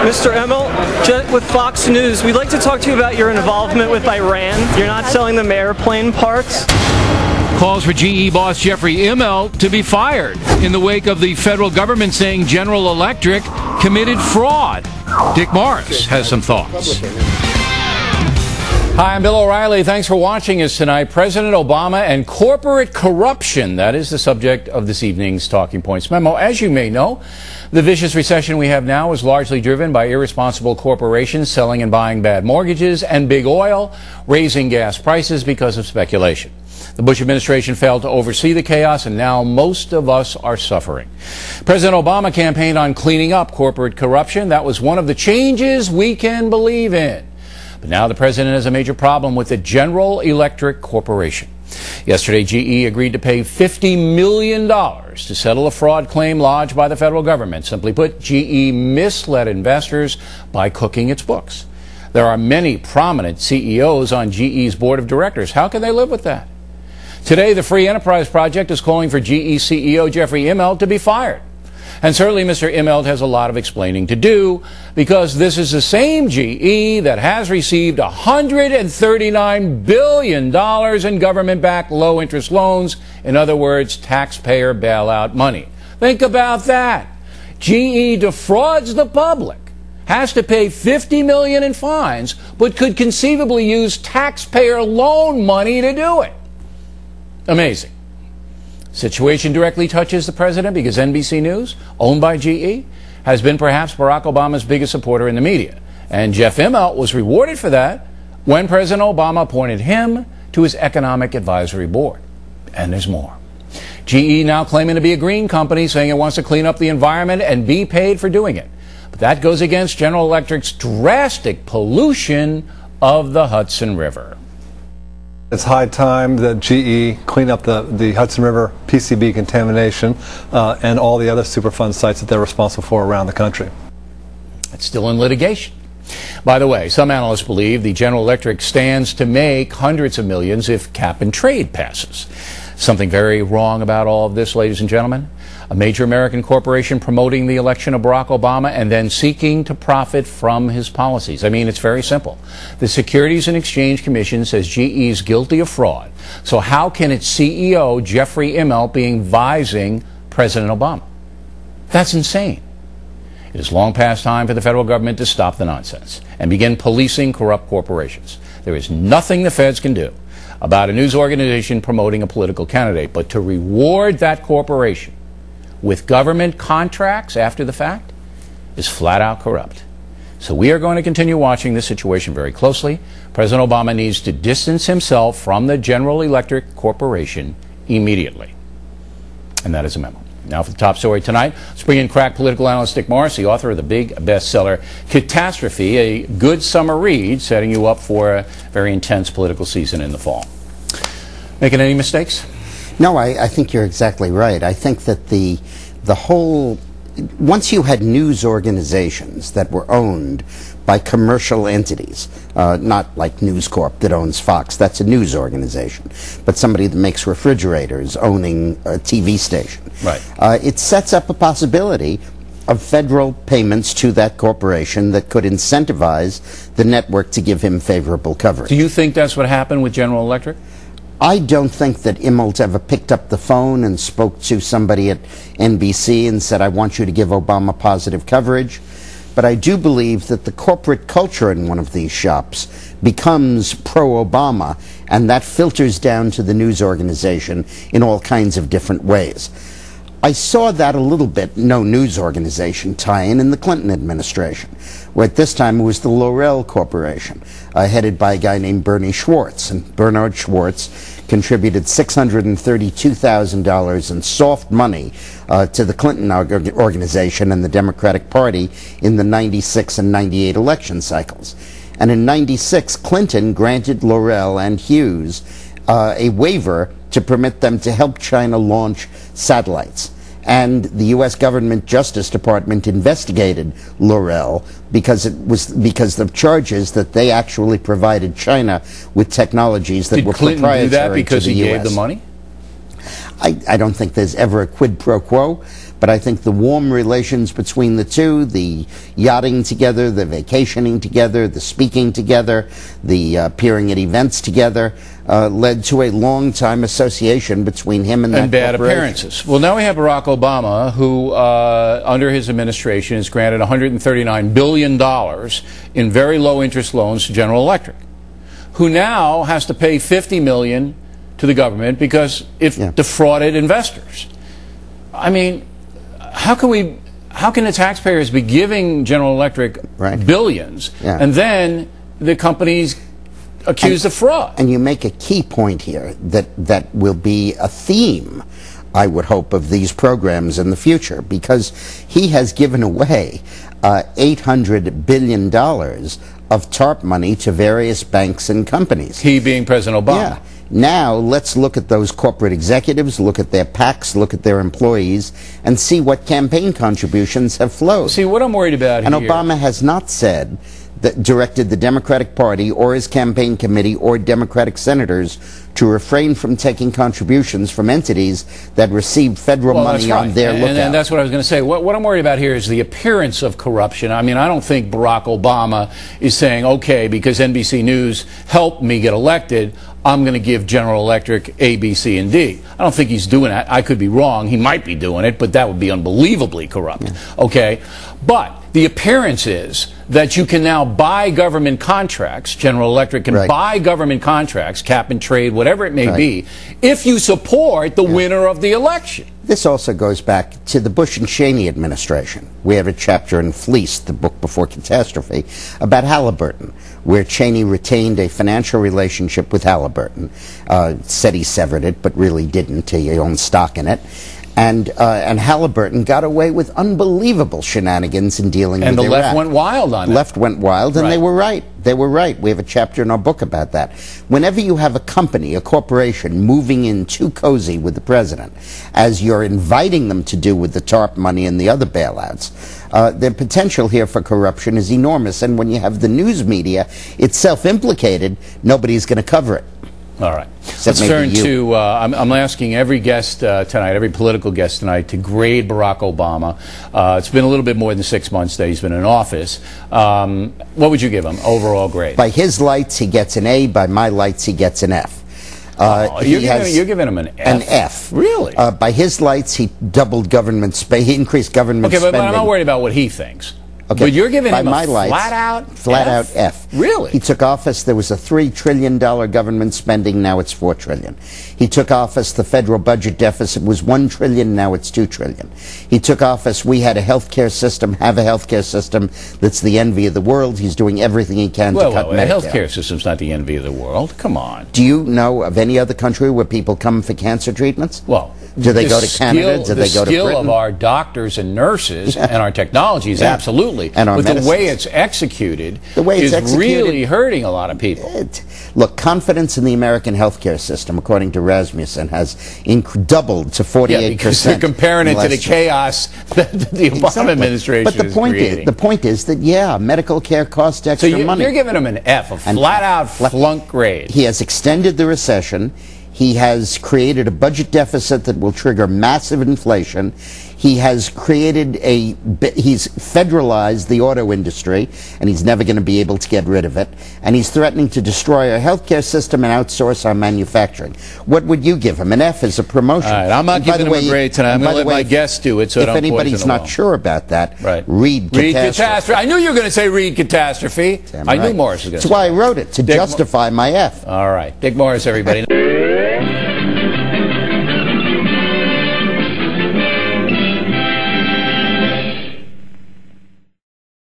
Mr. Emmel, with Fox News, we'd like to talk to you about your involvement with Iran. You're not selling them airplane parts. Calls for GE boss Jeffrey Immelt to be fired in the wake of the federal government saying General Electric committed fraud. Dick Morris has some thoughts. Hi, I'm Bill O'Reilly. Thanks for watching us tonight. President Obama and corporate corruption. That is the subject of this evening's Talking Points memo. As you may know, the vicious recession we have now is largely driven by irresponsible corporations selling and buying bad mortgages and big oil, raising gas prices because of speculation. The Bush administration failed to oversee the chaos, and now most of us are suffering. President Obama campaigned on cleaning up corporate corruption. That was one of the changes we can believe in. But now the president has a major problem with the General Electric Corporation. Yesterday, GE agreed to pay $50 million to settle a fraud claim lodged by the federal government. Simply put, GE misled investors by cooking its books. There are many prominent CEOs on GE's board of directors. How can they live with that? Today, the Free Enterprise Project is calling for GE CEO Jeffrey Immelt to be fired. And certainly Mr. Immelt has a lot of explaining to do, because this is the same GE that has received $139 billion in government-backed low-interest loans. In other words, taxpayer bailout money. Think about that. GE defrauds the public, has to pay $50 million in fines, but could conceivably use taxpayer loan money to do it. Amazing. Situation directly touches the president because NBC News, owned by GE, has been perhaps Barack Obama's biggest supporter in the media. And Jeff Immelt was rewarded for that when President Obama appointed him to his economic advisory board. And there's more. GE now claiming to be a green company, saying it wants to clean up the environment and be paid for doing it. But that goes against General Electric's drastic pollution of the Hudson River. It's high time that GE clean up the Hudson River PCB contamination and all the other Superfund sites that they're responsible for around the country. It's still in litigation. By the way, some analysts believe the General Electric stands to make hundreds of millions if cap and trade passes. Something very wrong about all of this, ladies and gentlemen. A major American corporation promoting the election of Barack Obama and then seeking to profit from his policies. I mean, it's very simple. The Securities and Exchange Commission says GE is guilty of fraud. So how can its CEO, Jeffrey Immelt, be advising President Obama? That's insane. It is long past time for the federal government to stop the nonsense and begin policing corrupt corporations. There is nothing the feds can do about a news organization promoting a political candidate, but to reward that corporation with government contracts after the fact is flat out corrupt. So we are going to continue watching this situation very closely. President Obama needs to distance himself from the General Electric Corporation immediately. And that is a memo. Now for the top story tonight, let's bring in crack political analyst Dick Morris, the author of the big bestseller Catastrophe, a good summer read setting you up for a very intense political season in the fall. Making any mistakes? No, I think you're exactly right. I think that the whole, once you had news organizations that were owned by commercial entities, not like News Corp that owns Fox, that's a news organization, but somebody that makes refrigerators owning a TV station. Right. It sets up a possibility of federal payments to that corporation that could incentivize the network to give him favorable coverage. Do you think that's what happened with General Electric? I don't think that Immelt ever picked up the phone and spoke to somebody at NBC and said, I want you to give Obama positive coverage. But I do believe that the corporate culture in one of these shops becomes pro-Obama, and that filters down to the news organization in all kinds of different ways. I saw that a little bit, no news organization tie-in, in the Clinton administration, where at this time it was the L'Oreal Corporation, headed by a guy named Bernie Schwartz. And Bernard Schwartz contributed $632,000 in soft money to the Clinton organization and the Democratic Party in the 96 and 98 election cycles. And in 96, Clinton granted L'Oreal and Hughes a waiver to permit them to help China launch satellites. And the U.S. government Justice Department investigated L'Oreal because of charges that they actually provided China with technologies that were proprietary to the U.S. Did Clinton do that because he gave the money? I don't think there's ever a quid pro quo, But I think the warm relations between the two, the yachting together, the vacationing together, the speaking together, the appearing at events together, led to a long-time association between him and that bad corporation. appearances. Well, now we have Barack Obama, who, under his administration, is granted $139 billion in very low-interest loans to General Electric, who now has to pay $50 million to the government because it defrauded investors. I mean, how can the taxpayers be giving General Electric billions and then the companies accused of fraud? And you make a key point here that will be a theme, I would hope, of these programs in the future, because he has given away $800 billion of TARP money to various banks and companies. He being President Obama. Yeah. Now, let's look at those corporate executives, look at their PACs, look at their employees, and see what campaign contributions have flowed. See, what I'm worried about and here... Obama has not said that directed the Democratic Party or his campaign committee or Democratic senators to refrain from taking contributions from entities that received federal money on their lookout. And that's what I was going to say. What I'm worried about here is the appearance of corruption. I mean, I don't think Barack Obama is saying, okay, because NBC News helped me get elected, I'm going to give General Electric A, B, C, and D. I don't think he's doing that. I could be wrong. He might be doing it, but that would be unbelievably corrupt. Okay? But the appearance is that you can now buy government contracts. General Electric can buy government contracts, cap and trade, whatever it may be, if you support the winner of the election. This also goes back to the Bush and Cheney administration. We have a chapter in Fleece, the book before catastrophe, about Halliburton, where Cheney retained a financial relationship with Halliburton. Said he severed it, but really didn't. He owned stock in it. And Halliburton got away with unbelievable shenanigans in dealing with Iraq. And the left went wild on it. Left went wild, and they were right. They were right. We have a chapter in our book about that. Whenever you have a company, a corporation, moving in too cozy with the president, as you're inviting them to do with the TARP money and the other bailouts, the potential here for corruption is enormous. And when you have the news media itself implicated, nobody's going to cover it. All right. Let's turn to, I'm asking every guest tonight, every political guest tonight, to grade Barack Obama. It's been a little bit more than 6 months that he's been in office. What would you give him, overall grade? By his lights, he gets an A. By my lights, he gets an F. You're giving him an F? An F. Really? By his lights, he doubled government spending. He increased government spending. Okay, but I'm not worried about what he thinks. Okay. But you're giving him a flat out F. Really? He took office, there was a $3 trillion government spending, now it's $4 trillion. He took office, the federal budget deficit was $1 trillion, now it's $2 trillion. He took office, we had a healthcare system, have a healthcare system that's the envy of the world. He's doing everything he can to cut Medicare. The healthcare system's not the envy of the world. Come on. Do you know of any other country where people come for cancer treatments? Well, do they go to Canada? Do they go to Britain? The skill of our doctors and nurses and our technologies, absolutely. And our medicines. The way it's executed is really hurting a lot of people. Look, confidence in the American healthcare system, according to Rasmussen, has doubled to 48%. Yeah, because they're comparing it to the chaos that the Obama administration is creating. The point is that, medical care costs extra money. So you're giving him an F, a flat-out flunk grade. He has extended the recession. He has created a budget deficit that will trigger massive inflation. He has created he's federalized the auto industry, and he's never going to be able to get rid of it. And he's threatening to destroy our healthcare system and outsource our manufacturing. What would you give him? An F is a promotion. All right, I'm not giving him a grade tonight. I'm going to let my guests do it, so if anybody's not sure about that, read Catastrophe. I knew you were going to say read Catastrophe. I knew Morris was going to say That's why I wrote it, to justify my F. All right. Dick Morris, everybody.